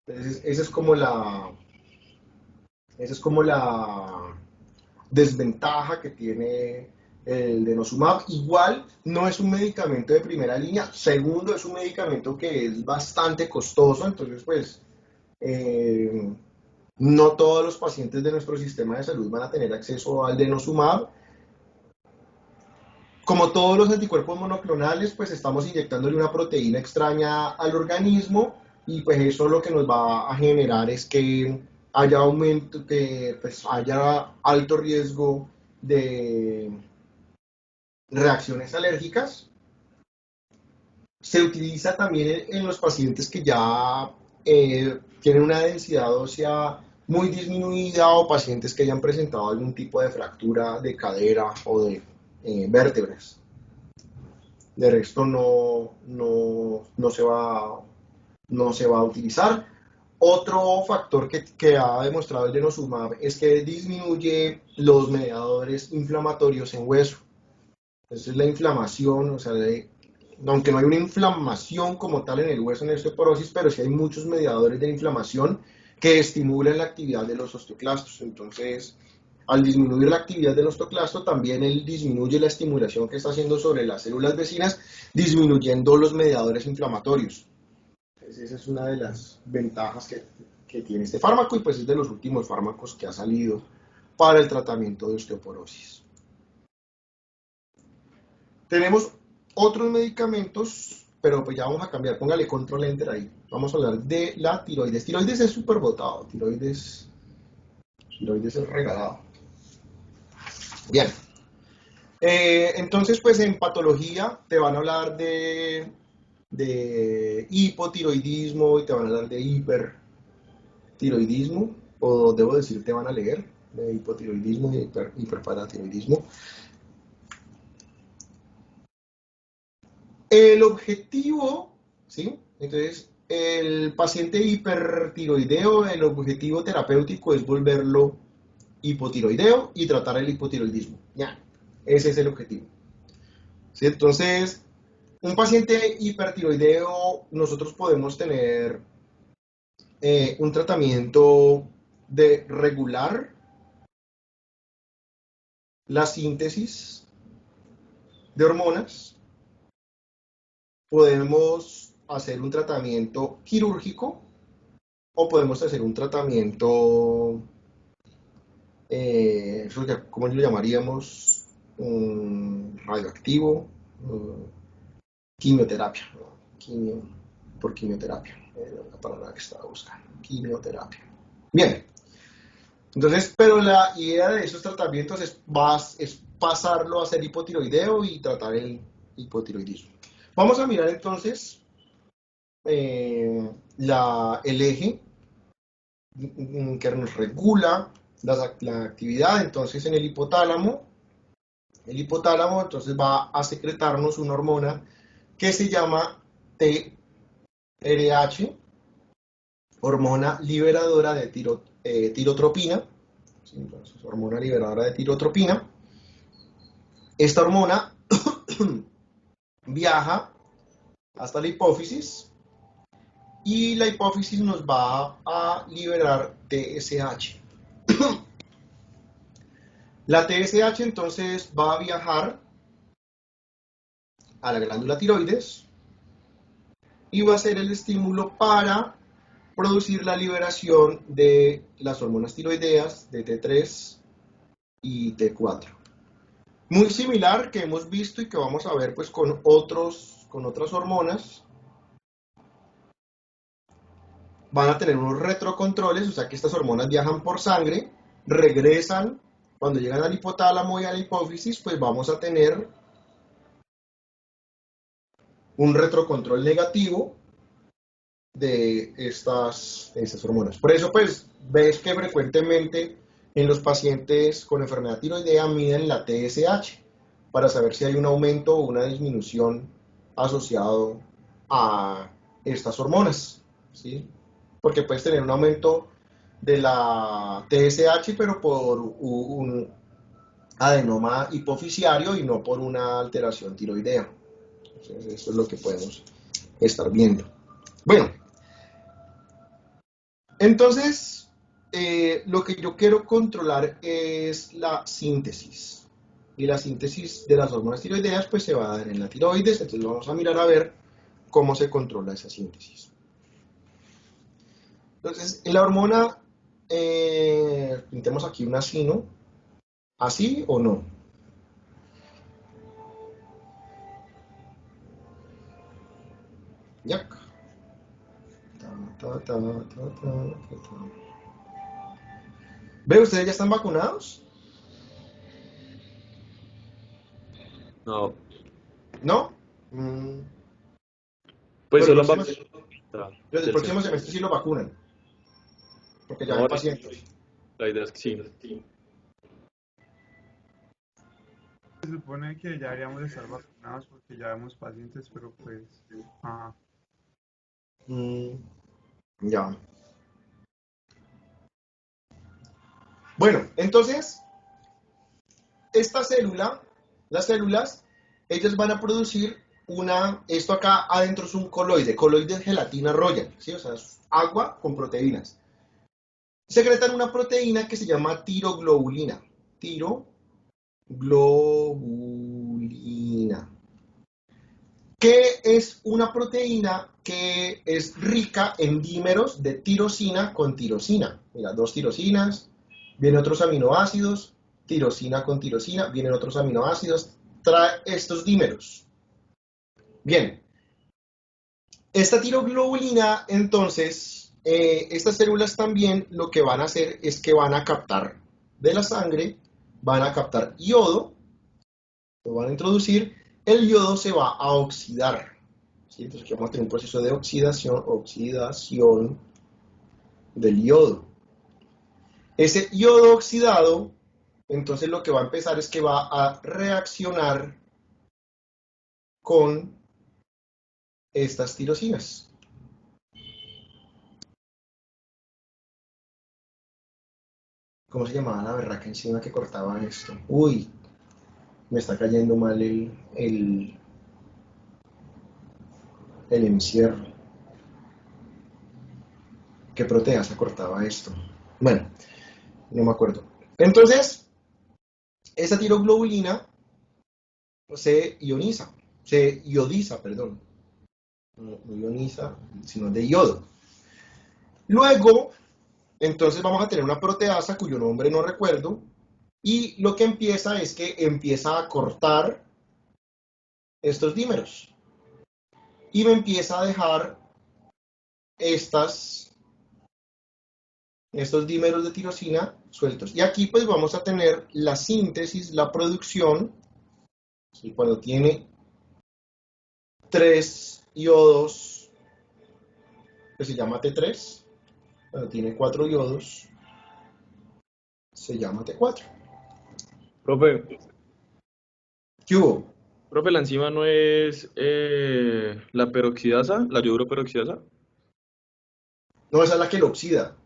Entonces, esa es como la desventaja que tiene el denosumab. Igual, no es un medicamento de primera línea. Segundo, es un medicamento que es bastante costoso. Entonces, pues, no todos los pacientes de nuestro sistema de salud van a tener acceso al denosumab. Como todos los anticuerpos monoclonales, pues estamos inyectándole una proteína extraña al organismo, y pues eso lo que nos va a generar es que haya aumento, que pues haya alto riesgo de reacciones alérgicas. Se utiliza también en los pacientes que ya tienen una densidad ósea muy disminuida, o pacientes que hayan presentado algún tipo de fractura de cadera o de vértebras. De resto no se va a utilizar. Otro factor que ha demostrado el denosumab es que disminuye los mediadores inflamatorios en hueso. Esa es la inflamación, o sea, aunque no hay una inflamación como tal en el hueso en osteoporosis, pero sí hay muchos mediadores de inflamación que estimulan la actividad de los osteoclastos. Entonces, al disminuir la actividad del osteoclasto, también él disminuye la estimulación que está haciendo sobre las células vecinas, disminuyendo los mediadores inflamatorios. Entonces, esa es una de las ventajas que tiene este fármaco, y pues es de los últimos fármacos que ha salido para el tratamiento de osteoporosis. Tenemos otros medicamentos, pero pues ya vamos a cambiar. Póngale control enter ahí. Vamos a hablar de la tiroides. Tiroides es súper botado. Tiroides es regalado. Bien. Entonces, pues en patología te van a hablar de hipotiroidismo, y te van a hablar de hipertiroidismo, o debo decir, te van a leer de hipotiroidismo y hiperparatiroidismo. El objetivo, ¿sí? Entonces, el paciente hipertiroideo, el objetivo terapéutico es volverlo hipotiroideo y tratar el hipotiroidismo. Ya, ese es el objetivo. ¿Sí? Entonces, un paciente hipertiroideo, nosotros podemos tener un tratamiento de regular la síntesis de hormonas. Podemos hacer un tratamiento quirúrgico, o podemos hacer un tratamiento, ¿cómo lo llamaríamos? Radioactivo, quimioterapia, ¿no? Quimioterapia, la palabra que estaba buscando, quimioterapia. Bien, Entonces, pero la idea de esos tratamientos es pasarlo a ser hipotiroideo y tratar el hipotiroidismo. Vamos a mirar entonces el eje que nos regula la actividad. Entonces, en el hipotálamo entonces va a secretarnos una hormona que se llama TRH, hormona liberadora de tirotropina. ¿Sí? Entonces, hormona liberadora de tirotropina. Esta hormona viaja hasta la hipófisis y la hipófisis nos va a liberar TSH. La TSH entonces va a viajar a la glándula tiroides y va a ser el estímulo para producir la liberación de las hormonas tiroideas de T3 y T4. Muy similar que hemos visto y que vamos a ver pues con otras hormonas. Van a tener unos retrocontroles, o sea que estas hormonas viajan por sangre, regresan, cuando llegan al hipotálamo y a la hipófisis, pues vamos a tener un retrocontrol negativo de estas hormonas. Por eso, pues, ves que frecuentemente en los pacientes con enfermedad tiroidea miden la TSH para saber si hay un aumento o una disminución asociado a estas hormonas, ¿sí? Porque puedes tener un aumento de la TSH, pero por un adenoma hipofisiario y no por una alteración tiroidea. Entonces, eso es lo que podemos estar viendo. Bueno, entonces, lo que yo quiero controlar es la síntesis. Y la síntesis de las hormonas tiroideas pues se va a dar en la tiroides. Entonces vamos a mirar a ver cómo se controla esa síntesis. Entonces, la hormona, pintemos aquí una sino, ¿así o no? Ya. ¿Ve? ¿Ustedes ya están vacunados? No, ¿No? pues Pero solo el va el del próximo centro. semestre sí lo vacunan, porque ya hay No, pacientes. la idea es que sí. Se supone que ya deberíamos estar vacunados porque ya vemos pacientes, pero pues, ajá. Ya. Bueno, entonces, las células, ellas van a producir esto acá adentro es un coloide es gelatina royal, ¿sí? O sea, es agua con proteínas. Secretan una proteína que se llama tiroglobulina. Tiroglobulina. Que es una proteína que es rica en dímeros de tirosina con tirosina. Mira, dos tirosinas, vienen otros aminoácidos, tirosina con tirosina, vienen otros aminoácidos, trae estos dímeros. Bien, esta tiroglobulina, entonces, estas células también lo que van a hacer es que van a captar de la sangre, van a captar yodo, lo van a introducir, el yodo se va a oxidar. ¿Sí? Entonces aquí vamos a tener un proceso de oxidación del yodo. Ese yodo oxidado, entonces lo que va a empezar es que va a reaccionar con estas tirosinas. ¿Cómo se llamaba la berraca enzima que cortaba esto? Uy, me está cayendo mal el encierro. ¿Qué proteasa cortaba esto? Bueno, no me acuerdo. Entonces, esta tiroglobulina se iodiza, perdón. No ioniza, sino de yodo. Luego, entonces vamos a tener una proteasa cuyo nombre no recuerdo, y lo que empieza es que empieza a cortar estos dímeros. Y me empieza a dejar estas estos dímeros de tirosina sueltos. Y aquí pues vamos a tener la síntesis, la producción, y cuando tiene 3 iodos, que se llama T3, cuando tiene 4 iodos, se llama T4. Profe, ¿Qué hubo? profe, la enzima no es la peroxidasa, la yoduro-peroxidasa. No, esa es la que lo oxida.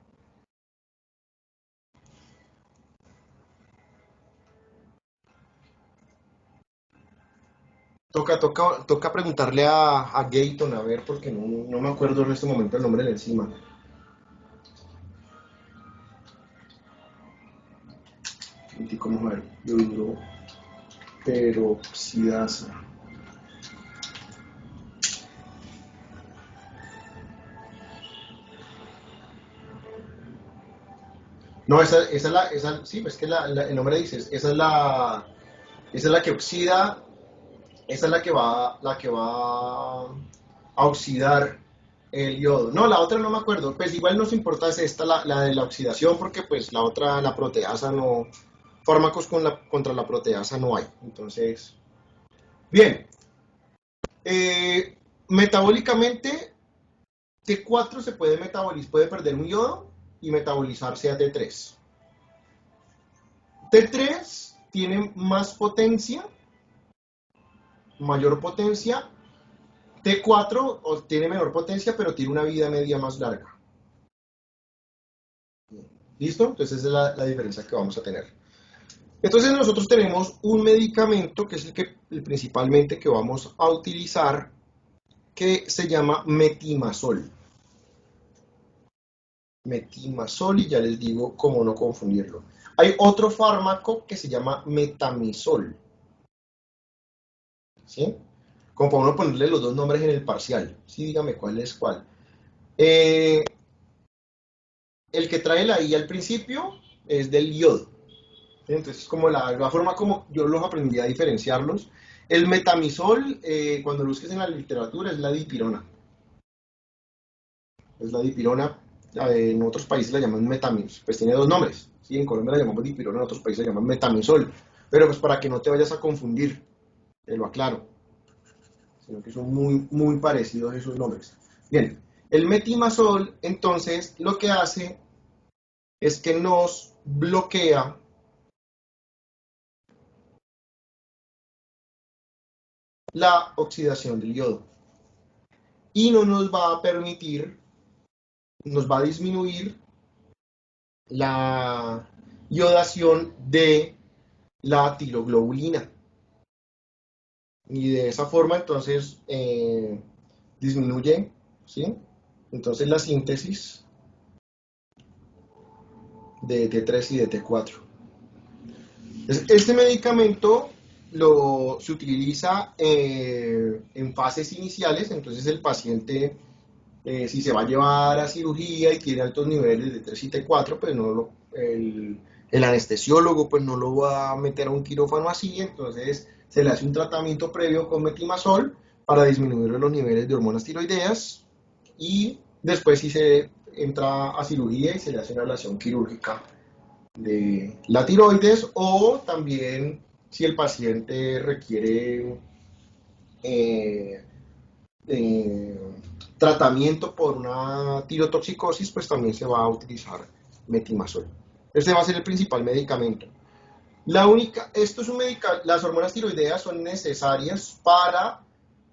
Toca preguntarle a Gayton, a ver, porque no me acuerdo en este momento el nombre de la enzima. Vamos a ver, yoduro peroxidasa. No, sí, pues que el nombre dice, esa es la que oxida, esa es la que va a oxidar el yodo. No, la otra no me acuerdo, pues igual nos importa es esta, la de la oxidación, porque pues la otra, la proteasa no, fármacos contra la proteasa no hay. Entonces, bien, metabólicamente, T4 se puede metabolizar, puede perder un yodo y metabolizarse a T3. T3 tiene más potencia, mayor potencia. T4 tiene menor potencia, pero tiene una vida media más larga. ¿Listo? Entonces esa es la diferencia que vamos a tener. Entonces nosotros tenemos un medicamento que es el principalmente que vamos a utilizar, que se llama metimazol. Metimazol, y ya les digo cómo no confundirlo. Hay otro fármaco que se llama metamizol. ¿Sí? Como para uno ponerle los dos nombres en el parcial. Sí, dígame cuál es cuál. El que trae la I al principio es del yodo. ¿Sí? Entonces, como la forma como yo los aprendí a diferenciarlos. El metamizol, cuando lo busques en la literatura, es la dipirona. Es la dipirona. En otros países la llaman metamizol. Pues tiene dos nombres. ¿Sí? En Colombia la llamamos dipirona, en otros países la llaman metamizol. Pero pues para que no te vayas a confundir, te lo aclaro. Sino que son muy parecidos esos nombres. Bien, el metimazol, entonces, lo que hace es que nos bloquea la oxidación del yodo y no nos va a permitir, nos va a disminuir la iodación de la tiroglobulina. Y de esa forma, entonces, disminuye, ¿sí? Entonces, la síntesis de T3 y de T4. Este medicamento se utiliza en fases iniciales, entonces el paciente, si se va a llevar a cirugía y tiene altos niveles de 3 y T4, pues el anestesiólogo pues no lo va a meter a un quirófano así, entonces se le hace un tratamiento previo con metimazol para disminuir los niveles de hormonas tiroideas y después si se entra a cirugía y se le hace una ablación quirúrgica de la tiroides, o también si el paciente requiere eh, eh, tratamiento por una tirotoxicosis, pues también se va a utilizar metimazol. Este va a ser el principal medicamento. Esto es las hormonas tiroideas son necesarias para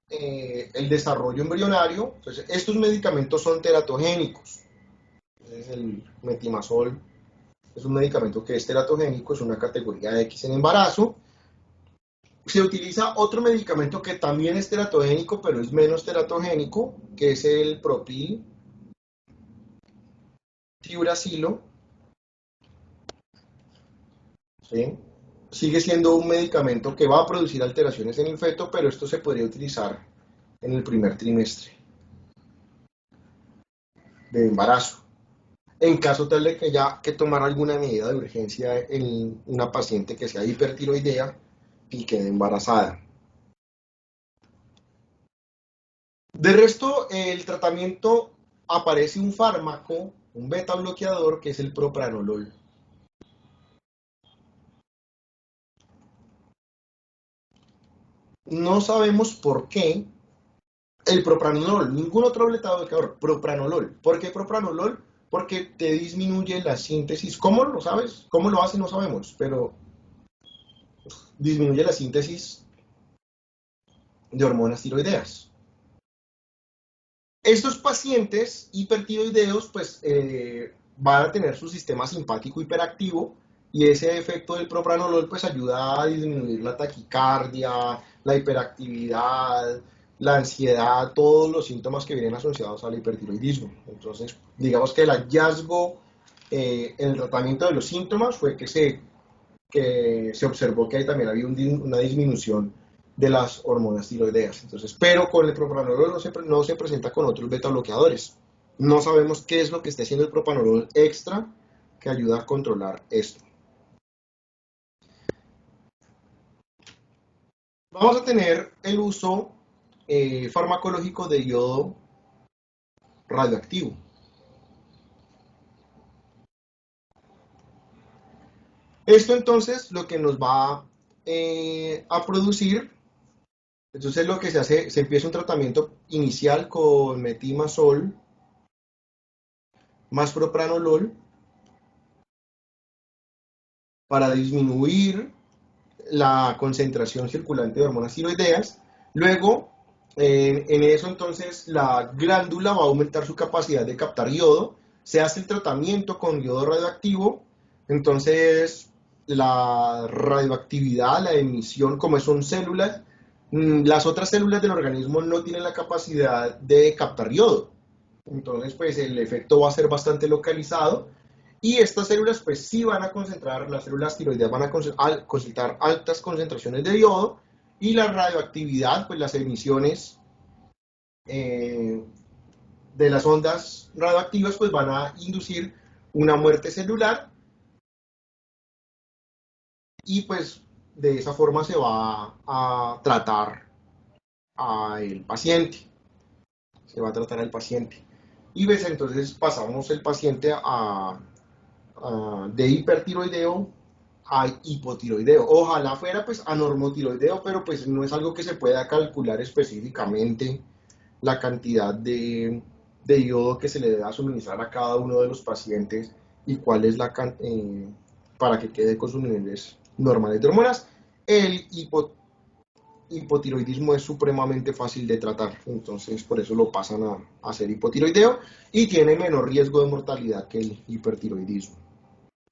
el desarrollo embrionario. Entonces, estos medicamentos son teratogénicos. Entonces, el metimazol es un medicamento que es teratogénico, es una categoría X en embarazo. Se utiliza otro medicamento que también es teratogénico, pero es menos teratogénico, que es el propil tiuracilo. ¿Sí? Sigue siendo un medicamento que va a producir alteraciones en el feto, pero esto se podría utilizar en el primer trimestre de embarazo. En caso tal de que haya que tomar alguna medida de urgencia en una paciente que sea hipertiroidea y quede embarazada. De resto, el tratamiento, aparece un fármaco un beta bloqueador que es el propranolol. No sabemos por qué el propranolol, ningún otro beta bloqueador, propranolol. ¿Por qué propranolol? Porque te disminuye la síntesis. ¿Cómo lo sabes? ¿Cómo lo hace? No sabemos, pero disminuye la síntesis de hormonas tiroideas. Estos pacientes hipertiroideos pues van a tener su sistema simpático hiperactivo y ese efecto del propranolol pues ayuda a disminuir la taquicardia, la hiperactividad, la ansiedad, todos los síntomas que vienen asociados al hipertiroidismo. Entonces, digamos que el hallazgo en el tratamiento de los síntomas fue que se observó que ahí también había una disminución de las hormonas tiroideas. Entonces, pero con el propranolol no se presenta con otros beta bloqueadores. No sabemos qué es lo que está haciendo el propranolol extra que ayuda a controlar esto. Vamos a tener el uso farmacológico de iodo radioactivo. Esto entonces lo que nos va a producir, entonces lo que se hace, se empieza un tratamiento inicial con metimazol más propranolol para disminuir la concentración circulante de hormonas tiroideas. Luego, en eso entonces la glándula va a aumentar su capacidad de captar yodo, se hace el tratamiento con yodo radioactivo, entonces la radioactividad, la emisión, como son células, las otras células del organismo no tienen la capacidad de captar yodo, entonces pues el efecto va a ser bastante localizado y estas células pues sí van a concentrar, las células tiroideas van a concentrar altas concentraciones de yodo y la radioactividad, pues las emisiones de las ondas radioactivas pues van a inducir una muerte celular y pues de esa forma se va a tratar al paciente, se va a tratar al paciente. Y pues entonces pasamos el paciente de hipertiroideo a hipotiroideo. Ojalá fuera pues anormotiroideo, pero pues no es algo que se pueda calcular específicamente la cantidad de yodo que se le debe suministrar a cada uno de los pacientes y cuál es la para que quede con sus niveles normales de hormonas. El hipotiroidismo es supremamente fácil de tratar, entonces por eso lo pasan a ser hipotiroideo y tiene menor riesgo de mortalidad que el hipertiroidismo.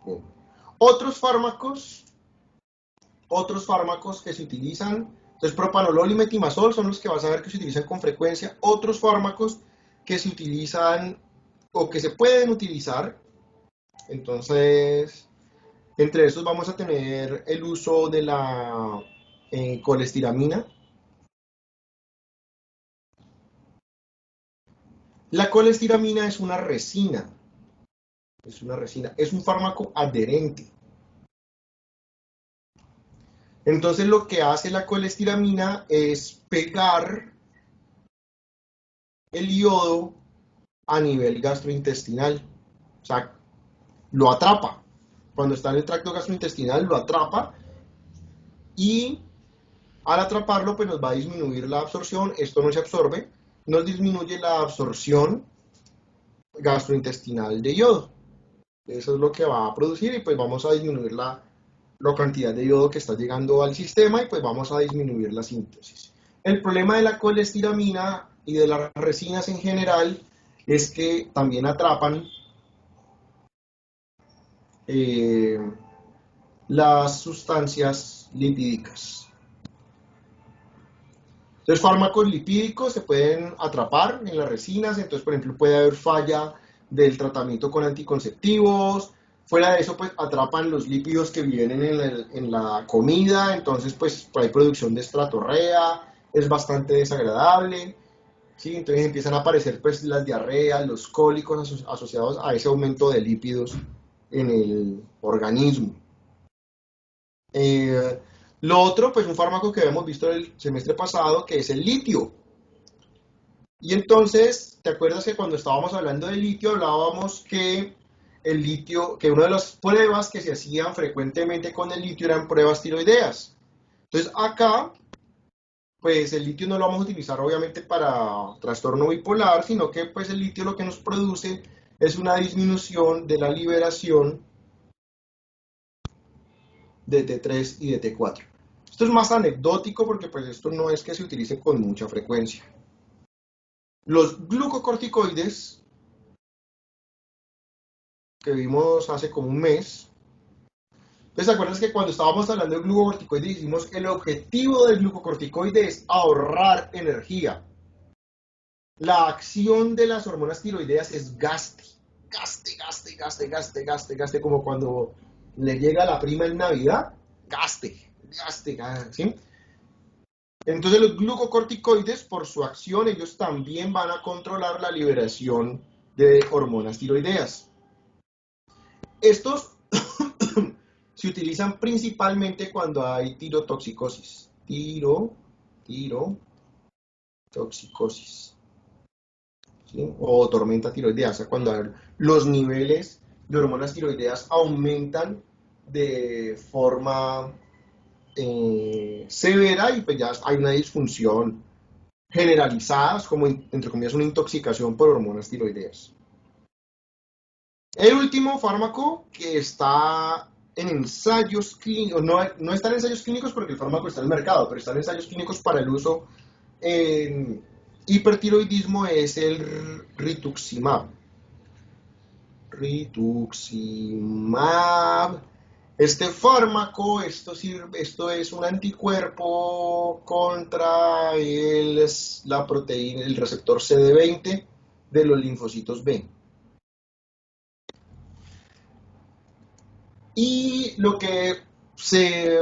Bien. Otros fármacos que se utilizan, entonces propanolol y metimazol son los que vas a ver que se utilizan con frecuencia. Otros fármacos que se utilizan o que se pueden utilizar, entonces entre esos vamos a tener el uso de la colestiramina. La colestiramina es una resina, es un fármaco adherente. Entonces lo que hace la colestiramina es pegar el yodo a nivel gastrointestinal, o sea, lo atrapa. Cuando está en el tracto gastrointestinal lo atrapa y al atraparlo pues nos va a disminuir la absorción, esto no se absorbe, nos disminuye la absorción gastrointestinal de yodo. Eso es lo que va a producir y pues vamos a disminuir la cantidad de yodo que está llegando al sistema y pues vamos a disminuir la síntesis. El problema de la colestiramina y de las resinas en general es que también atrapan las sustancias lipídicas. Entonces, fármacos lipídicos se pueden atrapar en las resinas, entonces, por ejemplo, puede haber falla del tratamiento con anticonceptivos. Fuera de eso, pues atrapan los lípidos que vienen en la comida, entonces, pues hay producción de estratorrea, es bastante desagradable, ¿sí? Entonces empiezan a aparecer pues las diarreas, los cólicos asociados a ese aumento de lípidos en el organismo. Lo otro, pues un fármaco que habíamos visto el semestre pasado, que es el litio. Y entonces, ¿te acuerdas que cuando estábamos hablando del litio hablábamos que el litio, que una de las pruebas que se hacían frecuentemente con el litio eran pruebas tiroideas? Entonces acá, pues el litio no lo vamos a utilizar obviamente para trastorno bipolar, sino que pues el litio lo que nos produce es una disminución de la liberación de T3 y de T4. Esto es más anecdótico porque pues esto no es que se utilice con mucha frecuencia. Los glucocorticoides que vimos hace como un mes. Entonces, ¿te acuerdas que cuando estábamos hablando de glucocorticoides dijimos que el objetivo del glucocorticoide es ahorrar energía? La acción de las hormonas tiroideas es gaste, gaste, como cuando le llega a la prima en Navidad, gaste, ¿sí? Entonces los glucocorticoides, por su acción, ellos también van a controlar la liberación de hormonas tiroideas. Estos se utilizan principalmente cuando hay tirotoxicosis. Tirotoxicosis. ¿Sí? O tormenta tiroidea, o sea, cuando los niveles de hormonas tiroideas aumentan de forma severa y pues ya hay una disfunción generalizada, como entre comillas una intoxicación por hormonas tiroideas. El último fármaco que está en ensayos clínicos, no está en ensayos clínicos porque el fármaco está en el mercado, pero está en ensayos clínicos para el uso en hipertiroidismo, es el rituximab. Este fármaco, esto es un anticuerpo contra la proteína, el receptor CD20 de los linfocitos B. Y lo que se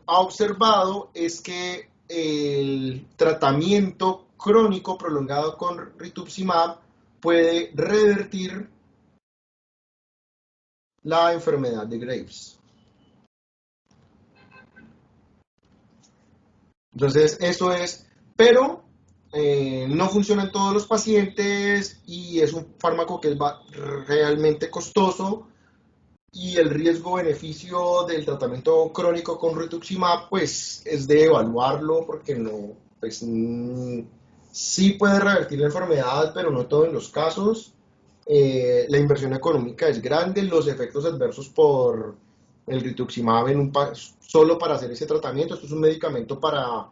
ha observado es que el tratamiento crónico prolongado con rituximab puede revertir la enfermedad de Graves. Entonces, eso es, pero no funciona en todos los pacientes y es un fármaco que es realmente costoso. Y el riesgo-beneficio del tratamiento crónico con rituximab, pues es de evaluarlo porque no, pues sí puede revertir la enfermedad, pero no todos los casos. La inversión económica es grande, los efectos adversos por el rituximab solo para hacer ese tratamiento. Esto es un medicamento para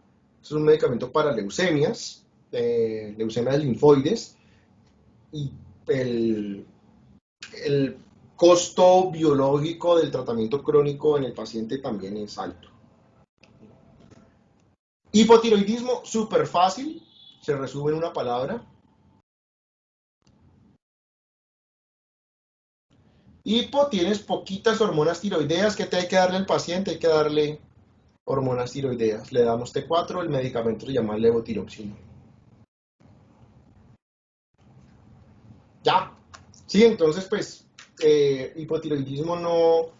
leucemias, leucemias linfoides, y el costo biológico del tratamiento crónico en el paciente también es alto. Hipotiroidismo, súper fácil, se resume en una palabra. Hipo, tienes poquitas hormonas tiroideas. ¿Qué te hay que darle al paciente? Hay que darle hormonas tiroideas. Le damos T4, el medicamento se llama levotiroxina. Ya. Sí, entonces pues hipotiroidismo no...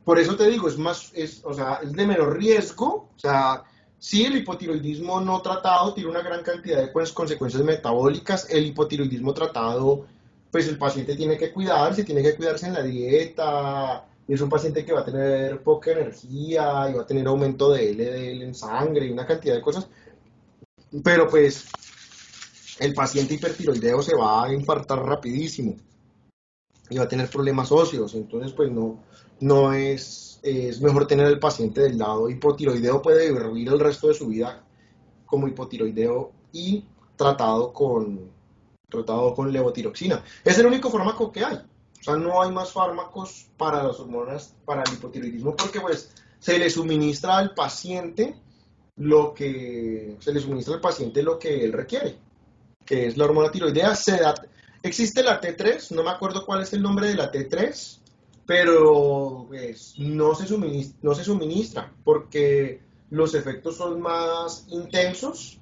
por eso te digo, es de menor riesgo. O sea, sí, el hipotiroidismo no tratado tiene una gran cantidad de consecuencias metabólicas. El hipotiroidismo tratado, pues el paciente tiene que cuidarse en la dieta. Es un paciente que va a tener poca energía y va a tener aumento de LDL en sangre y una cantidad de cosas. Pero pues el paciente hipertiroideo se va a infartar rapidísimo y va a tener problemas óseos. Entonces, pues no es mejor tener al paciente del lado hipotiroideo, puede vivir el resto de su vida como hipotiroideo y tratado con levotiroxina. Es el único fármaco que hay. O sea, no hay más fármacos para las hormonas, para el hipotiroidismo, porque pues se le suministra al paciente lo que él requiere, que es la hormona tiroidea. Existe la T3, no me acuerdo cuál es el nombre de la T3, pero pues, no se suministra porque los efectos son más intensos,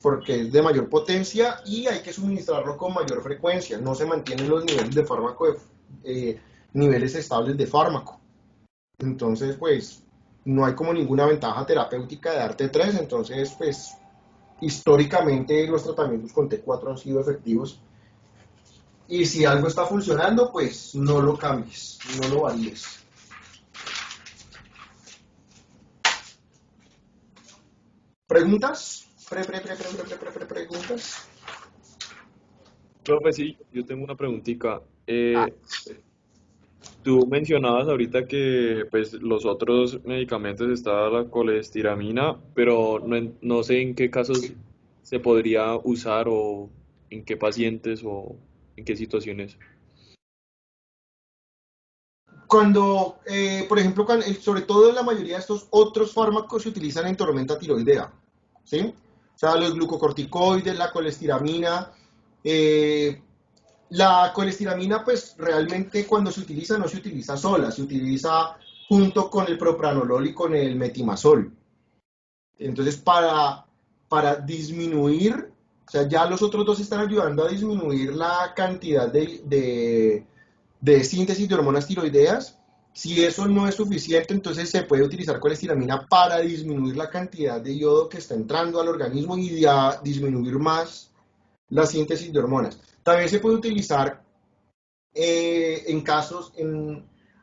porque es de mayor potencia y hay que suministrarlo con mayor frecuencia. No se mantienen los niveles de fármaco, niveles estables de fármaco. Entonces, pues, no hay como ninguna ventaja terapéutica de dar T3, entonces, pues, históricamente los tratamientos con T4 han sido efectivos. Y si algo está funcionando, pues no lo cambies, no lo varíes. ¿Preguntas? ¿Preguntas? Profe, sí, yo tengo una preguntita. Tú mencionabas ahorita que pues los otros medicamentos está la colestiramina, pero no sé en qué casos se podría usar o en qué pacientes o en qué situaciones. Cuando, por ejemplo, sobre todo en la mayoría de estos otros fármacos se utilizan en tormenta tiroidea, ¿sí? O sea, los glucocorticoides, la colestiramina. La colestiramina, pues realmente cuando se utiliza no se utiliza sola, se utiliza junto con el propranolol y con el metimazol. Entonces, para disminuir, o sea, ya los otros dos están ayudando a disminuir la cantidad de síntesis de hormonas tiroideas. Si eso no es suficiente, entonces se puede utilizar colestiramina para disminuir la cantidad de yodo que está entrando al organismo y disminuir más la síntesis de hormonas. También se puede utilizar en casos,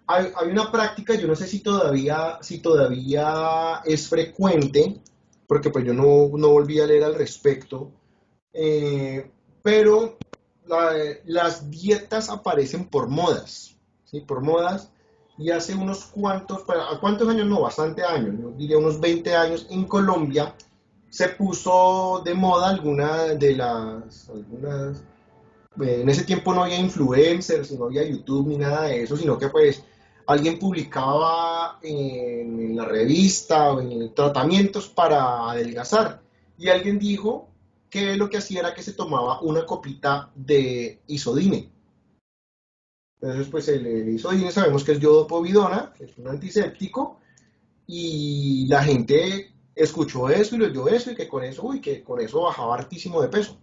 hay una práctica, yo no sé si todavía es frecuente, porque pues yo no volví a leer al respecto, pero las dietas aparecen por modas, ¿sí? Por modas, y hace unos ¿cuántos años? No, bastante años, yo diría unos 20 años, en Colombia se puso de moda en ese tiempo no había influencers, no había YouTube ni nada de eso, sino que pues alguien publicaba en la revista o en tratamientos para adelgazar y alguien dijo que lo que hacía era que se tomaba una copita de isodine. Entonces pues el isodine sabemos que es yodopovidona, que es un antiséptico, y la gente escuchó eso y leyó eso y que con eso bajaba hartísimo de peso.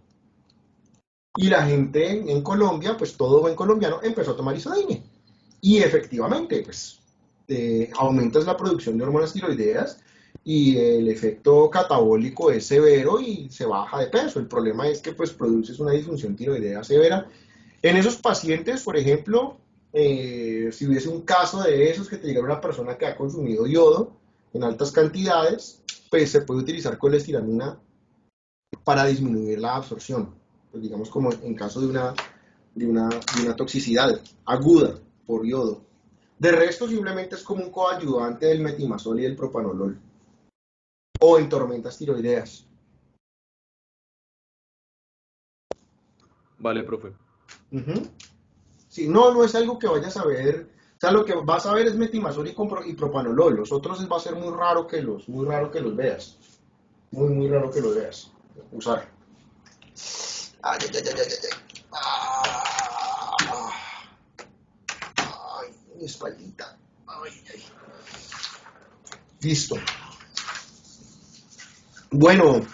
Y la gente en Colombia, pues todo buen colombiano, empezó a tomar isodine. Y efectivamente, pues aumentas la producción de hormonas tiroideas y el efecto catabólico es severo y se baja de peso. El problema es que pues produces una disfunción tiroidea severa. En esos pacientes, por ejemplo, si hubiese un caso de esos que te llegara una persona que ha consumido yodo en altas cantidades, pues se puede utilizar colestiramina para disminuir la absorción, pues digamos como en caso de una toxicidad aguda por yodo. De resto simplemente es como un coayudante del metimazol y del propanolol, o en tormentas tiroideas. Vale, profe. Uh-huh. Sí, no es algo que vayas a ver, o sea, lo que vas a ver es metimazol y propanolol, los otros va a ser muy raro que los veas, muy raro que los veas usar. Ay, ay, ay, ay, ay, ay, mi espaldita. Ay, ay. Listo. Bueno,